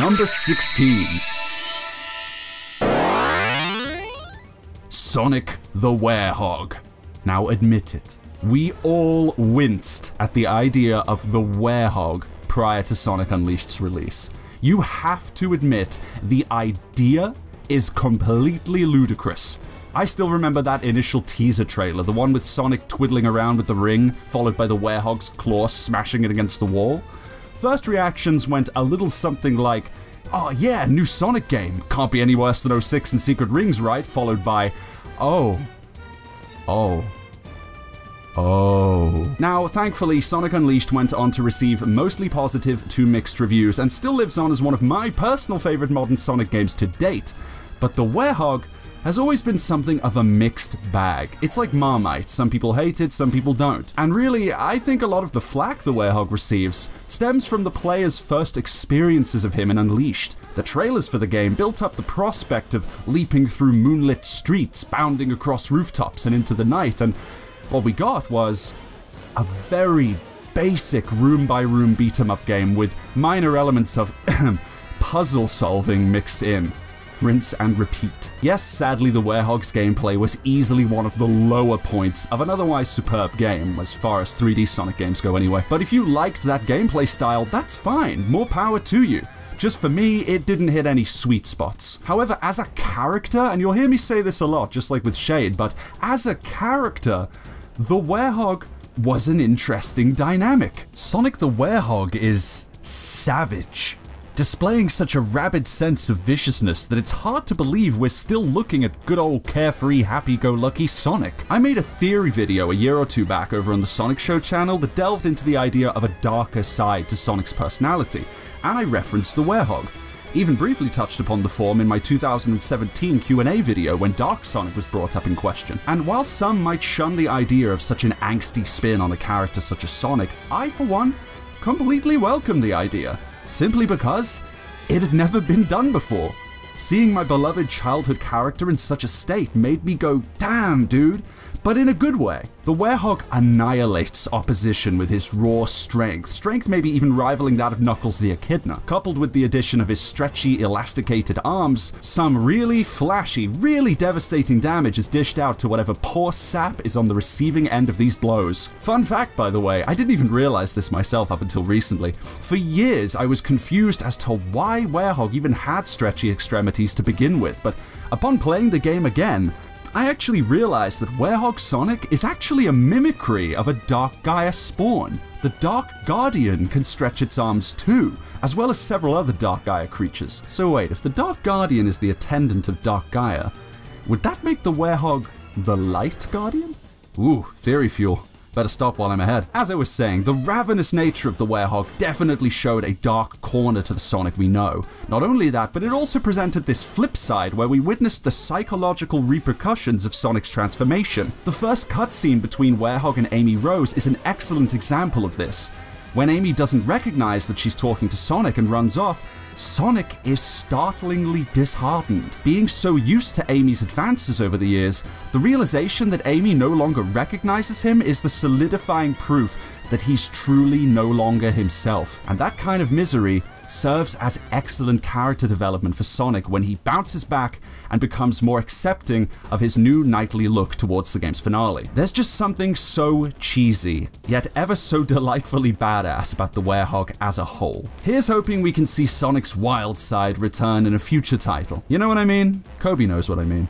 Number 16. Sonic the Werehog. Now admit it, we all winced at the idea of the Werehog prior to Sonic Unleashed's release. You have to admit, the idea is completely ludicrous. I still remember that initial teaser trailer, the one with Sonic twiddling around with the ring, followed by the Werehog's claw smashing it against the wall. First reactions went a little something like, "Oh yeah, new Sonic game, can't be any worse than 06 and Secret Rings, right?" Followed by, "Oh. Now, thankfully, Sonic Unleashed went on to receive mostly positive to mixed reviews, and still lives on as one of my personal favorite modern Sonic games to date. But the Werehog has always been something of a mixed bag. It's like Marmite, some people hate it, some people don't. And really, I think a lot of the flack the Werehog receives stems from the player's first experiences of him in Unleashed. The trailers for the game built up the prospect of leaping through moonlit streets, bounding across rooftops and into the night, and what we got was a very basic room-by-room beat-em-up game with minor elements of puzzle solving mixed in. Rinse and repeat. Yes, sadly the Werehog's gameplay was easily one of the lower points of an otherwise superb game, as far as 3D Sonic games go anyway. But if you liked that gameplay style, that's fine, more power to you. Just for me, it didn't hit any sweet spots. However, as a character, and you'll hear me say this a lot, just like with Shade, but as a character, the Werehog was an interesting dynamic. Sonic the Werehog is savage, displaying such a rabid sense of viciousness that it's hard to believe we're still looking at good old carefree, happy-go-lucky Sonic. I made a theory video a year or two back over on the Sonic Show channel that delved into the idea of a darker side to Sonic's personality, and I referenced the Werehog. Even briefly touched upon the form in my 2017 Q&A video when Dark Sonic was brought up in question. And while some might shun the idea of such an angsty spin on a character such as Sonic, I, for one, completely welcome the idea, simply because it had never been done before. Seeing my beloved childhood character in such a state made me go, damn dude, but in a good way. The Werehog annihilates opposition with his raw strength maybe even rivaling that of Knuckles the Echidna. Coupled with the addition of his stretchy, elasticated arms, some really flashy, really devastating damage is dished out to whatever poor sap is on the receiving end of these blows. Fun fact, by the way, I didn't even realize this myself up until recently. For years, I was confused as to why Werehog even had stretchy extremities to begin with, but upon playing the game again, I actually realized that Werehog Sonic is actually a mimicry of a Dark Gaia spawn. The Dark Guardian can stretch its arms too, as well as several other Dark Gaia creatures. So wait, if the Dark Guardian is the attendant of Dark Gaia, would that make the Werehog the Light Guardian? Ooh, theory fuel. Better stop while I'm ahead. As I was saying, the ravenous nature of the Werehog definitely showed a dark corner to the Sonic we know. Not only that, but it also presented this flip side where we witnessed the psychological repercussions of Sonic's transformation. The first cutscene between Werehog and Amy Rose is an excellent example of this. When Amy doesn't recognize that she's talking to Sonic and runs off, Sonic is startlingly disheartened. Being so used to Amy's advances over the years, the realization that Amy no longer recognizes him is the solidifying proof that he's truly no longer himself. And that kind of misery serves as excellent character development for Sonic when he bounces back and becomes more accepting of his new knightly look towards the game's finale. There's just something so cheesy, yet ever so delightfully badass about the Werehog as a whole. Here's hoping we can see Sonic's wild side return in a future title. You know what I mean? Kobe knows what I mean.